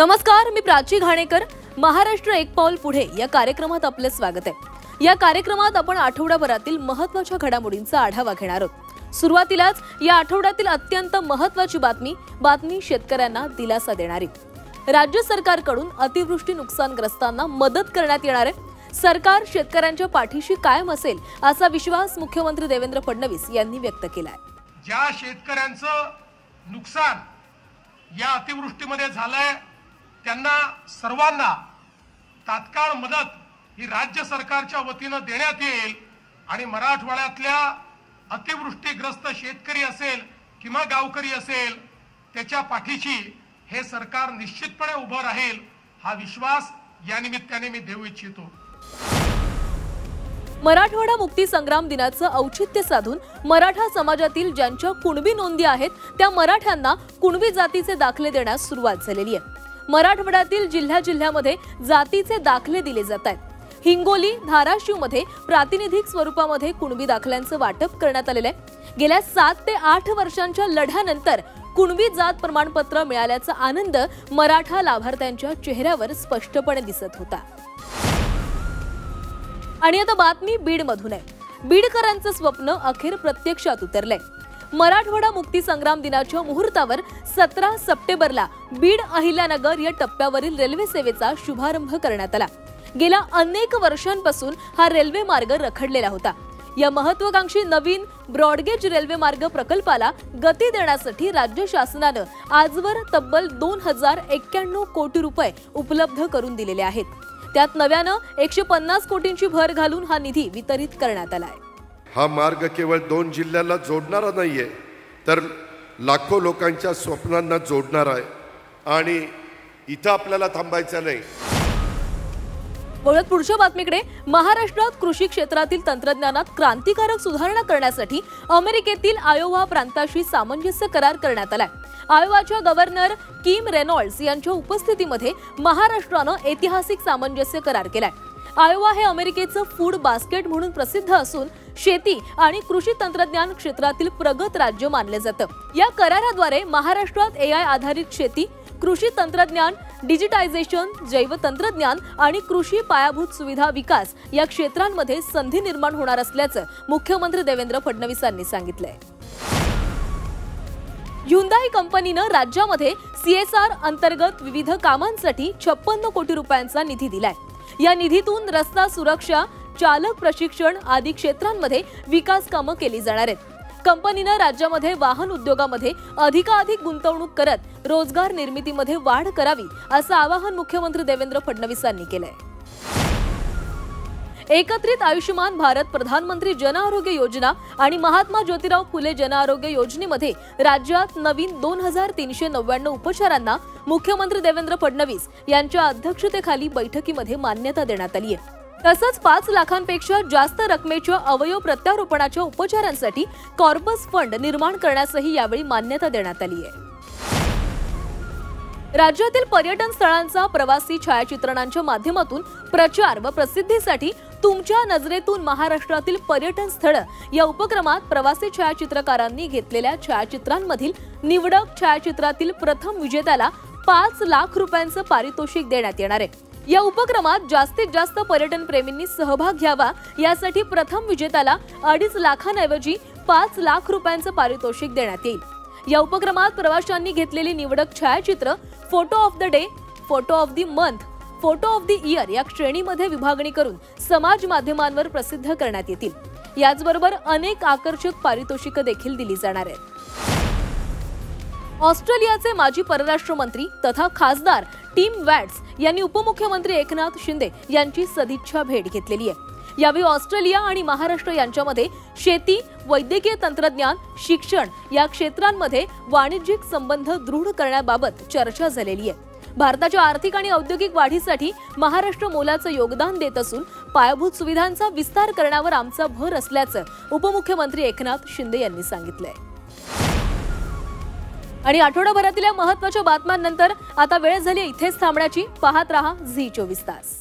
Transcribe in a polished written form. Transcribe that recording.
नमस्कार, मी प्राची घाणेकर. महाराष्ट्र एक पाऊल पुढे या कार्यक्रमात आपले स्वागत आहे. या कार्यक्रमात आपण आठवड्याभरातील महत्त्वाच्या घडामोडींचा आढावा घेणार आहोत. सुरुवातीलाच या आठवड्यातील अत्यंत महत्त्वाची बातमी शेतकऱ्यांना दिलासा देणारी. राज्य सरकारकडून अतिवृष्टी नुकसानग्रस्तांना मदत करण्यात येणार आहे. सरकार शेतकऱ्यांच्या पाठीशी कायम असेल असा विश्वास मुख्यमंत्री देवेंद्र फडणवीस यांनी व्यक्त केला आहे. ज्या शेतकऱ्यांचं नुकसान या अतिवृष्टीमध्ये झालंय त्यांना सर्वांना तात्काळ मदत ही राज्य सरकारच्या वतीने देण्यात येईल आणि मराठवाड्यातल्या अतिवृष्टीग्रस्त शेतकरी असेल किंवा गावकरी असेल त्याच्या पाठीशी हे सरकार निश्चितपणे उभं राहील हा विश्वास या निमित्ताने मी देऊ इच्छितो. मराठवाडा मुक्ती संग्राम दिनाचं औचित्य साधून मराठा समाजातील ज्यांच्या कुणबी नोंदी आहेत त्या मराठ्यांना कुणबी जातीचे दाखले देण्यास सुरुवात झालेली आहे. मराठवाड्यातील जिल्ह्यामध्ये जातीचे दाखले दिले जात आहेत. हिंगोली, धाराशिव मध्ये प्रातिनिधिक स्वरूपामध्ये कुणबी दाखल्यांचं वाटप करण्यात आलेलं आहे. गेल्या 7 ते 8 वर्षांच्या लढ्यानंतर कुणबी जात प्रमाणपत्र मिळाल्याचा आनंद मराठा लाभार्थ्यांच्या चेहऱ्यावर स्पष्टपणे दिसत होता. आणि आता बातमी बीडमधून आहे. बीडकरांचं स्वप्न अखेर प्रत्यक्षात उतरलंय. मराठवाडा मुक्ती संग्राम दिनाच्या मुहूर्तावर 17 सप्टेंबरला बीड अहिल्यानगर या टप्प्यावरील रेल्वे सेवेचा शुभारंभ करण्यात आला. गेल्या अनेक वर्षांपासून हा रेल्वे मार्ग रखडलेला होता. या महत्त्वाकांक्षी नवीन ब्रॉडगेज रेल्वे मार्ग प्रकल्पाला गती देण्यासाठी राज्य शासनानं आजवर तब्बल 2091 कोटी रुपये उपलब्ध करून दिलेले आहेत. त्यात नव्यानं 150 कोटींची भर घालून हा निधी वितरित करण्यात आलाय. हा मार्ग केवळ 2 जिल्ह्याला जोडणारा नाहीये तर लाखो लोकांच्या स्वप्नांना जोडणारा आहे आणि इथं आपल्याला थांबायचं नाही. बोलत पुढच्या बातमीकडे. महाराष्ट्रात कृषी क्षेत्रातील तंत्रज्ञानात क्रांतिकारक सुधारणा करण्यासाठी अमेरिकेतील आयोवा प्रांताशी सामंजस्य करार करण्यात आलाय. आयोवाच्या गव्हर्नर किम रेनॉल्ड्स यांच्या उपस्थितीमध्ये महाराष्ट्रानं ऐतिहासिक सामंजस्य करार केलाय. आयोवा हे अमेरिकेचं फूड बास्केट म्हणून प्रसिद्ध असून शेती आणि कृषी तंत्रज्ञान क्षेत्रातील प्रगत राज्य मानले जातं. या कराराद्वारे महाराष्ट्रात AI आधारित शेती, कृषी तंत्रज्ञान, डिजिटायझेशन, जैव तंत्रज्ञान आणि कृषी पायाभूत सुविधा विकास या क्षेत्रांमध्ये संधी निर्माण होणार असल्याचं मुख्यमंत्री देवेंद्र फडणवीस यांनी सांगितलंय. ह्युंदाई कंपनीनं राज्यामध्ये CSR अंतर्गत विविध कामांसाठी 56 कोटी रुपयांचा निधी दिलाय. या निधीतून रस्ता सुरक्षा, चालक प्रशिक्षण आदी क्षेत्रांमध्ये विकास कामं केली जाणार आहेत. कंपनीनं राज्यामध्ये वाहन उद्योगामध्ये अधिकाधिक गुंतवणूक करत रोजगार निर्मितीमध्ये वाढ करावी असं आवाहन मुख्यमंत्री देवेंद्र फडणवीस यांनी केलंय. एकत्रित आयुष्यमान भारत प्रधानमंत्री जन आरोग्य योजना आणि महात्मा ज्योतिराव फुले जन आरोग्य योजनेमध्ये राज्यात नवीन 2399 उपचारांना मुख्यमंत्री देवेंद्र फडणवीस यांच्या अध्यक्षतेखाली बैठकीमध्ये मान्यता देण्यात आली आहे. तसंच 5 लाखांपेक्षा जास्त रकमेच्या अवयव प्रत्यारोपणाच्या उपचारांसाठी कॉर्पस फंड निर्माण करण्यासही यावेळी मान्यता देण्यात आली आहे. राज्यातील पर्यटन स्थळांचा प्रवासी छायाचित्रणांच्या माध्यमातून प्रचार व प्रसिद्धीसाठी तुमच्या नजरेतून महाराष्ट्रातील पर्यटन स्थळं या उपक्रमात प्रवासी छायाचित्रकारांनी घेतलेल्या छायाचित्रांमधील निवडक छायाचित्रातील प्रथम विजेत्याला 5 लाख रुपयांचं पारितोषिक देण्यात येणार आहे. या उपक्रमात जास्तीत जास्त पर्यटन प्रेमींनी सहभाग घ्यावा यासाठी प्रथम विजेत्याला 2.5 लाखांऐवजी 5 लाख रुपयांचं पारितोषिक देण्यात येईल. या उपक्रमात प्रवाशांनी घेतलेली निवडक छायाचित्र photo of the day, photo of the month, photo of the year या श्रेणीमध्ये विभागणी करून समाज माध्यमांवर प्रसिद्ध करण्यात येतील. याचबरोबर अनेक आकर्षक पारितोषिकं देखील दिली जाणार आहेत. ऑस्ट्रेलियाचे माजी परराष्ट्र मंत्री तथा खासदार टिम वॅट्स यांनी उपमुख्यमंत्री एकनाथ शिंदे यांची सदिच्छा भेट घेतलेली आहे. यावेळी ऑस्ट्रेलिया आणि महाराष्ट्र यांच्यामध्ये शेती, वैद्यकीय तंत्रज्ञान, शिक्षण या क्षेत्रांमध्ये वाणिज्यिक संबंध दृढ करण्याबाबत चर्चा झालेली आहे. भारताच्या आर्थिक आणि औद्योगिक वाढीसाठी महाराष्ट्र मोलाचं योगदान देत असून पायाभूत सुविधांचा विस्तार करण्यावर आमचा भर असल्याचं उपमुख्यमंत्री एकनाथ शिंदे यांनी सांगितलंय. आणि आठवड्याभरातील महत्त्वाच्या बातम्यांनंतर आता वेळ झाली इथेच थांबण्याची. पाहत रहा झी 24 तास.